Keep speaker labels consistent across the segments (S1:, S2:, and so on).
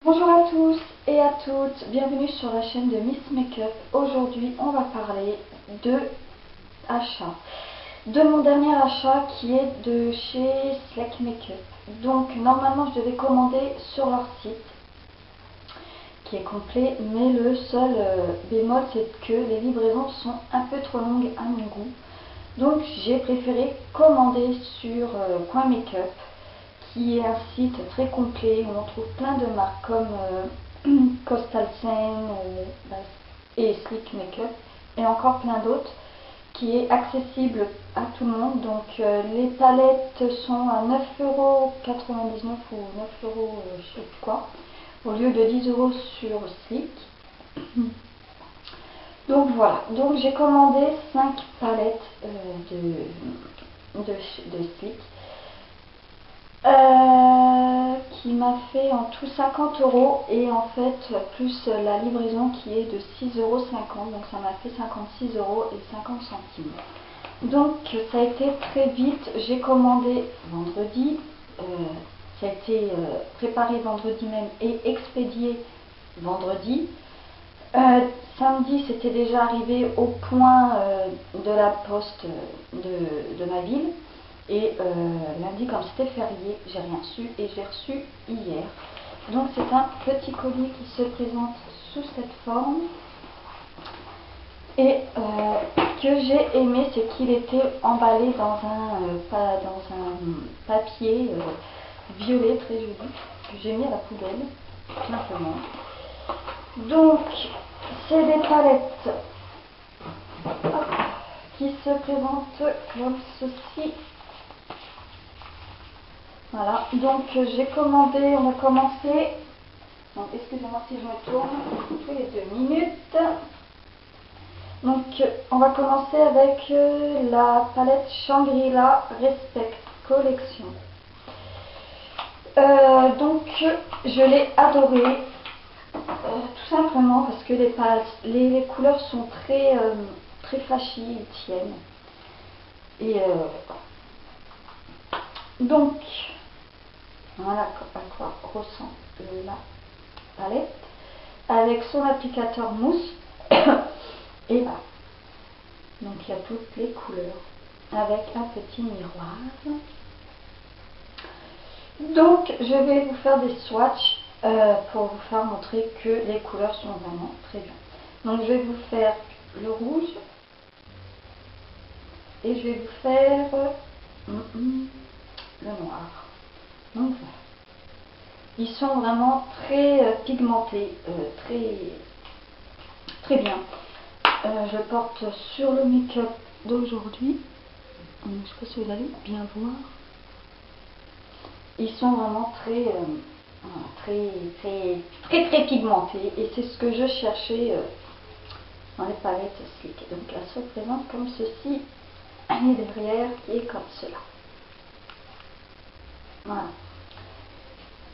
S1: Bonjour à tous et à toutes, bienvenue sur la chaîne de Miss Makeup. Aujourd'hui on va parler de achat, de mon dernier achat qui est de chez Slack Makeup. Donc normalement je devais commander sur leur site qui est complet, mais le seul bémol c'est que les livraisons sont un peu trop longues à mon goût. Donc j'ai préféré commander sur Point Makeup, qui est un site très complet où on trouve plein de marques comme Coastal Scene et Slick Makeup et encore plein d'autres, qui est accessible à tout le monde. Donc les palettes sont à 9,99 € ou 9 € je sais plus quoi, au lieu de 10 € sur Slick. Donc voilà, donc j'ai commandé 5 palettes de Slick. Qui m'a fait en tout 50 € et en fait plus la livraison qui est de 6,50 €, donc ça m'a fait 56 € et 50 centimes. Donc ça a été très vite, j'ai commandé vendredi, ça a été préparé vendredi même et expédié vendredi. Samedi c'était déjà arrivé au point de la poste de ma ville. Et lundi, comme c'était férié, j'ai rien reçu et j'ai reçu hier. Donc c'est un petit colis qui se présente sous cette forme. Et que j'ai aimé, c'est qu'il était emballé dans un papier violet très joli, que j'ai mis à la poubelle, tout simplement. Donc c'est des palettes qui se présentent comme ceci. Voilà, donc j'ai commandé, on a commencé, donc excusez-moi si je me tourne tous les 2 minutes. Donc on va commencer avec la palette Shangri-La Respect Collection. Donc je l'ai adorée, tout simplement parce que les couleurs sont très flashy, ils tiennent. Et donc voilà à quoi ressemble la palette avec son applicateur mousse. Et voilà, donc il y a toutes les couleurs avec un petit miroir. Donc je vais vous faire des swatchs pour vous faire montrer que les couleurs sont vraiment très bien. Donc je vais vous faire le rouge et je vais vous faire le noir. Donc voilà. Ils sont vraiment très pigmentés, très bien. Je porte sur le make-up d'aujourd'hui. Je ne sais pas si vous allez bien voir. Ils sont vraiment très pigmentés. Et c'est ce que je cherchais dans les palettes Slick. Donc elle se présente comme ceci. Et derrière qui est comme cela. Voilà.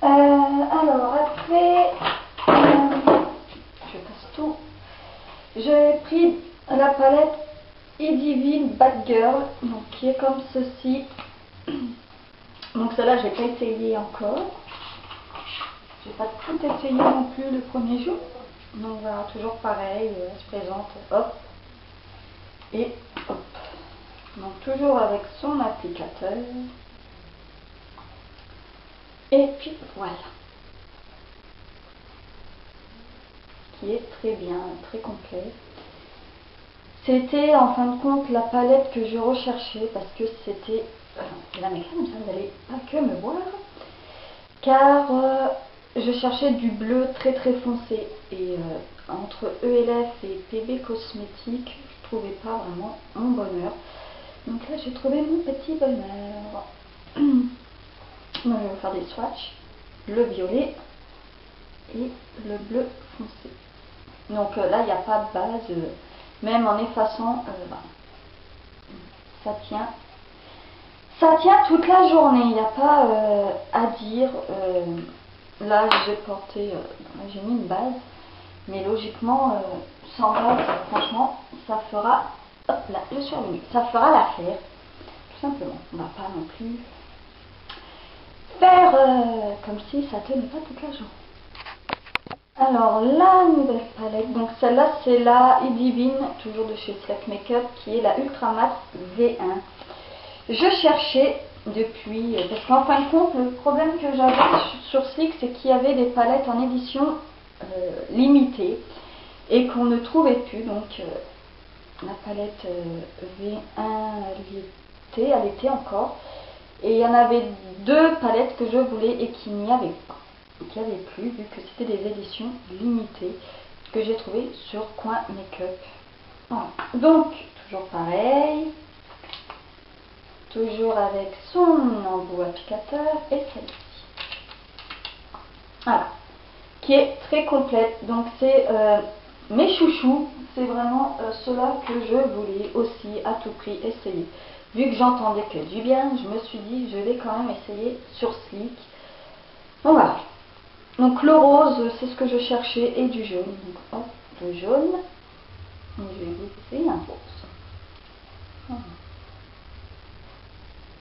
S1: Alors après, je passe tout. J'ai pris la palette Edivine Bad Girl, donc qui est comme ceci. Donc celle-là, j'ai pas essayé encore. J'ai pas tout essayé non plus le premier jour. Donc voilà, toujours pareil, elle se présente, hop, et hop. Donc toujours avec son applicateur. Et puis voilà. Qui est très bien, très complet. C'était en fin de compte la palette que je recherchais parce que c'était la make-up, vous n'allez pas que me voir, car je cherchais du bleu très foncé et entre ELF et PB Cosmétiques je trouvais pas vraiment mon bonheur. Donc là j'ai trouvé mon petit bonheur. Donc je vais vous faire des swatchs, le violet et le bleu foncé. Donc là il n'y a pas de base, même en effaçant, ça tient. Ça tient toute la journée, il n'y a pas à dire. Là j'ai porté, j'ai mis une base, mais logiquement sans base, franchement, ça fera, hop là, je suis revenue, ça fera l'affaire, tout simplement. On ne va pas non plus faire comme si ça tenait pas toute la journée. Alors la nouvelle palette, donc celle-là c'est la Edivine, toujours de chez Slack Makeup, qui est la Ultra Matte V1. Je cherchais depuis, parce qu'en fin de compte le problème que j'avais sur Sleek, c'est qu'il y avait des palettes en édition limitée et qu'on ne trouvait plus. Donc la palette V1 elle était encore, et il y en avait deux palettes que je voulais et qu'il n'y avait pas. Qu'il n'y avait plus, vu que c'était des éditions limitées que j'ai trouvées sur Coin Make-up. Voilà. Donc, toujours pareil, toujours avec son embout applicateur et celle-ci. Voilà, qui est très complète. Donc, c'est mes chouchous, c'est vraiment cela que je voulais aussi à tout prix essayer. Vu que j'entendais que du bien, je me suis dit, je vais quand même essayer sur Sleek. Donc voilà. Donc le rose, c'est ce que je cherchais, et du jaune. Donc hop, le jaune. Et je vais vous essayer un rose. Voilà.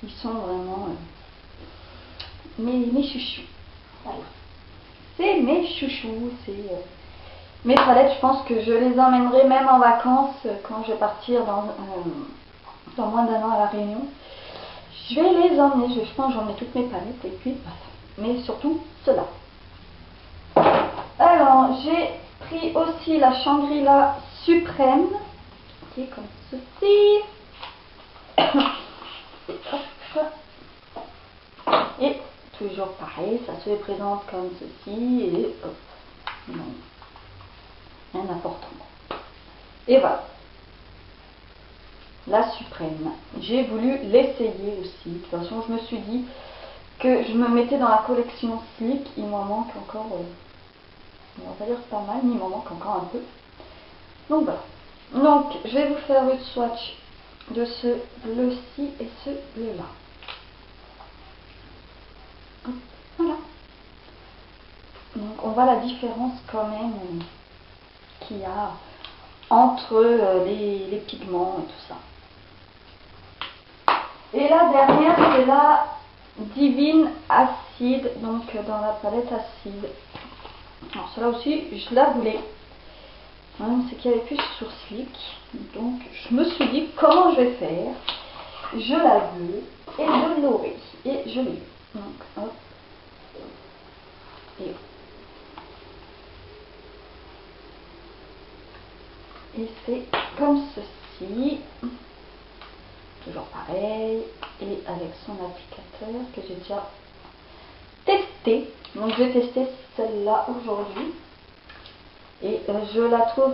S1: Ils sont vraiment mes chouchous. Voilà. C'est mes chouchous. C'est mes palettes. Je pense que je les emmènerai même en vacances quand je vais partir dans moins d'un an à La Réunion. Je vais les emmener. Je pense que j'emmène toutes mes palettes. Et puis voilà. Mais surtout ceux-là. Alors, j'ai pris aussi la Shangri-La Suprême, qui est comme ceci. Et toujours pareil, ça se présente comme ceci. Et hop, non, rien d'important. Et voilà, la Suprême. J'ai voulu l'essayer aussi. De toute façon, je me suis dit que je me mettais dans la collection Sleek. Il m'en manque encore. On va dire pas mal, mais il m'en manque encore un peu. Donc voilà. Donc je vais vous faire le swatch de ce bleu-ci et ce bleu-là. Voilà. Donc on voit la différence quand même qu'il y a entre les pigments et tout ça. Et la dernière, c'est la Divine Acide, donc dans la palette acide. Alors celle-là aussi, je la voulais. Le problème, c'est qu'il n'y avait plus sur Sleek. Donc je me suis dit, comment je vais faire? Je la veux et je l'aurai. Et je l'ai eu. Donc hop. Et c'est comme ceci. Toujours pareil. Et avec son applicateur que j'ai déjà testé. Donc je vais tester celle-là aujourd'hui. Et je la trouve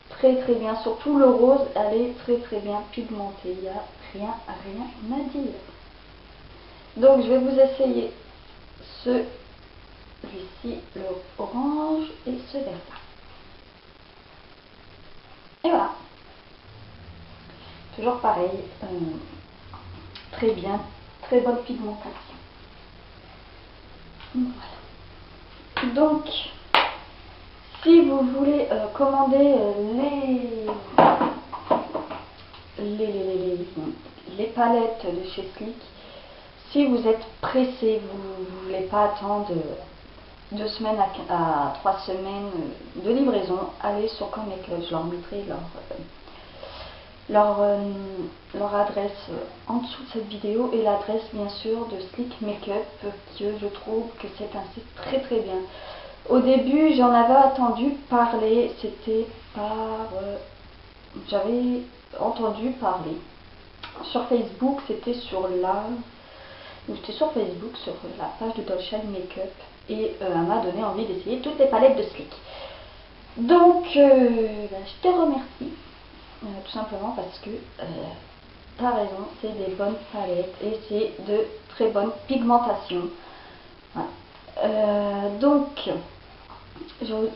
S1: très très bien. Surtout le rose, elle est très très bien pigmentée. Il n'y a rien à dire. Donc je vais vous essayer celui-ci, le orange, et ce vert-là. Et voilà. Toujours pareil. Très bien. Très bonne pigmentation. Voilà. Donc, si vous voulez commander les palettes de chez Sleek, si vous êtes pressé, vous ne voulez pas attendre 2 semaines à 3 semaines de livraison, allez sur Comic-Club, je leur mettrai leur adresse en dessous de cette vidéo, et l'adresse bien sûr de Sleek Makeup, que je trouve que c'est un site très très bien. Au début, j'en avais entendu parler, c'était par... j'avais entendu parler sur Facebook, c'était sur sur Facebook, sur la page de Dolce & Makeup, et elle m'a donné envie d'essayer toutes les palettes de Sleek. Donc, je te remercie, tout simplement parce que tu as raison, c'est des bonnes palettes et c'est de très bonnes pigmentations. Voilà. Donc,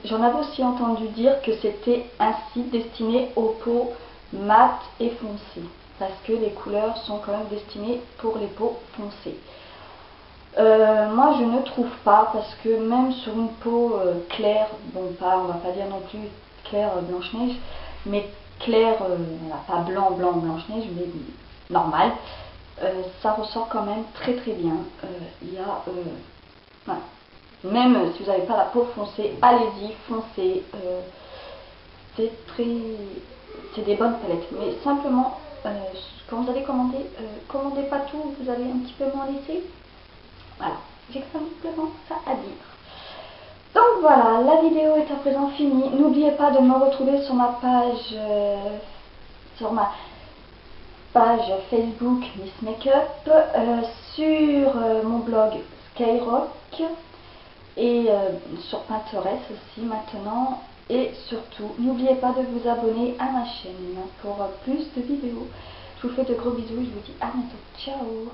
S1: j'en avais aussi entendu dire que c'était un site destiné aux peaux mates et foncées, parce que les couleurs sont quand même destinées pour les peaux foncées. Moi je ne trouve pas, parce que même sur une peau claire, bon pas, on va pas dire non plus claire Blanche-Neige, mais claire, pas blanc Blanche-Neige, mais normal, ça ressort quand même très très bien. Il y a voilà, Même si vous n'avez pas la peau foncée, allez-y, foncez. C'est des bonnes palettes. Mais simplement, quand vous allez commander, commandez pas tout, vous allez un petit peu m'en laisser. Voilà, j'ai simplement ça à dire. Donc voilà, la vidéo est à présent finie. N'oubliez pas de me retrouver sur ma page, Facebook Miss Makeup, sur mon blog Skyrock et sur Pinterest aussi maintenant. Et surtout, n'oubliez pas de vous abonner à ma chaîne pour plus de vidéos. Je vous fais de gros bisous et je vous dis à bientôt. Ciao!